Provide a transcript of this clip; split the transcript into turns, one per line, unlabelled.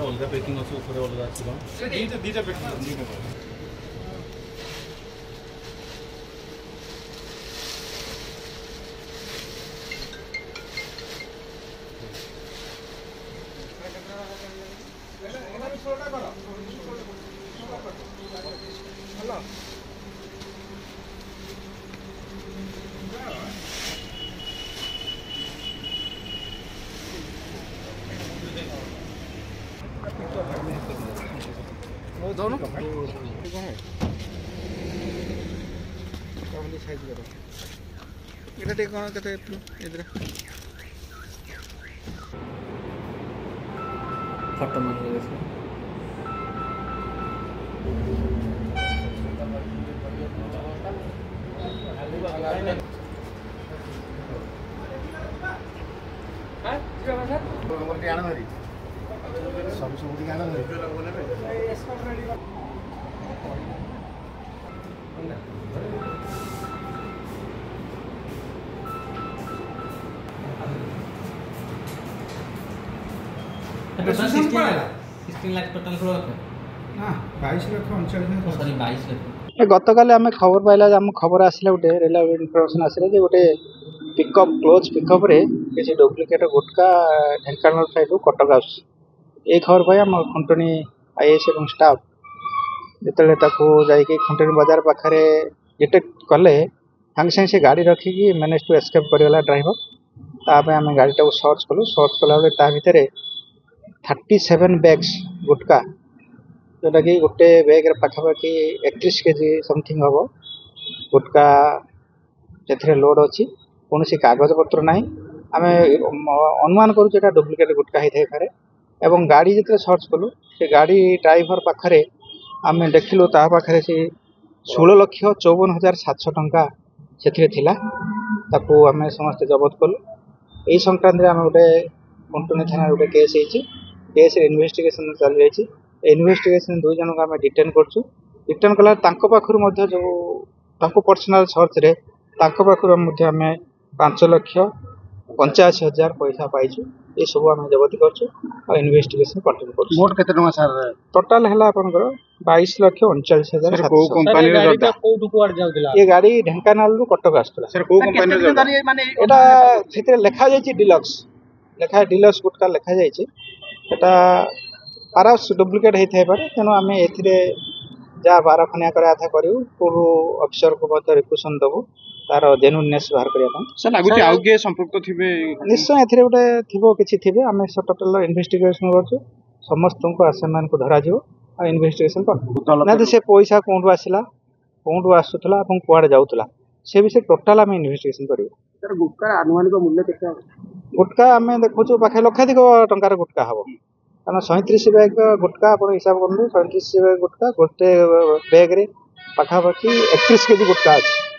अलग पैकिंग अच्छे ऊपर अलग अच्छे दीटा पैकिंग दोनों कौन है कामली साइज करो इधर टे कौन कहते हैं इधर फोटो मान लो इसमें हाँ जी बाबा सर सब सब गाना गत काली आम खबर पाइला आम खबर आसला गोटे रिलायबल इनफॉरमेशन आसला गोटे पिकअप क्लोज पिकअप रे किसी डुप्लिकेट गुटका ढेंकानाल साइड कटक आस ये खबर पाई आम खुंटणी आईएएस और स्टाफ जिते खुंटणी बाजार पाखे डिटेक्ट कले सागे सागे से गाड़ी रखिकी मैनेज टू एस्केप करगला ड्राइवर ताप आम गाड़ी टाक सर्च कला भितर 37 बैग्स गुटका जोटा कि गोटे बैग पाखापाखि 31 केजी समथिंग हम गुटका से लोड अच्छी कौन कागज पत्र ना आम अनुमान करूँ डुप्लिकेट गुटका होता है एवं गाड़ी जिते सर्च कलु से गाड़ी ड्राइवर पाखे आम देखिलु पाखे से 16,54,700 टंका से आम समस्ते जबत कलु यही संक्रांति आम गोटे खुंटणी थाना गोटे केस केस इन्वेस्टिगेशन चली जाइए इन्वेस्टिगेशन 2 जन को आम डिटेन करछु डिटेन कला जो पर्सनल सर्च रे पाखर आम 5,85,000 पैसा पाइछु ये सब आम जबती करछु और इन्वेस्टिगेशन कंटिन्यू करछु मोट केते टका सर टोटल हला आपनकर 22,39,000 को कंपनी रे गाड़ी कोठु कोड जाउतला ये गाड़ी ढेंकानाल रु कटक आस्तला सर को कंपनी रे माने एटा सेते लेखा जायछि डिलक्स गुटका लेखा जायछि एटा पारस डुप्लिकेट होता है तेणु आम ए जहाँ बारखनिया करा करूँ पूर्व अफिसर को रिक्वेशन देवु तार जेन्युइननेस बाहर करने संपुक्त थे निश्चय ए गोटे थो कि आम टोटाल इन्वेस्टिगेशन कर समस्त को धर इन्वेस्टिगेशन कर से पैसा कौन आसला कौन आसूला कुआड़े जाऊला से विषय टोटाल आम इन्वेस्टिगेशन कर गुटका आनुमानिक मूल्य गुटका आम देखु पाखे लक्षाधिक टंकार गुटका हम कारण 37 बैग गुटका आप हिसाब करूँ 37 बैग गुटका गोटे बैग रे पाखापाखि 31 केजी गुटका अच्छे।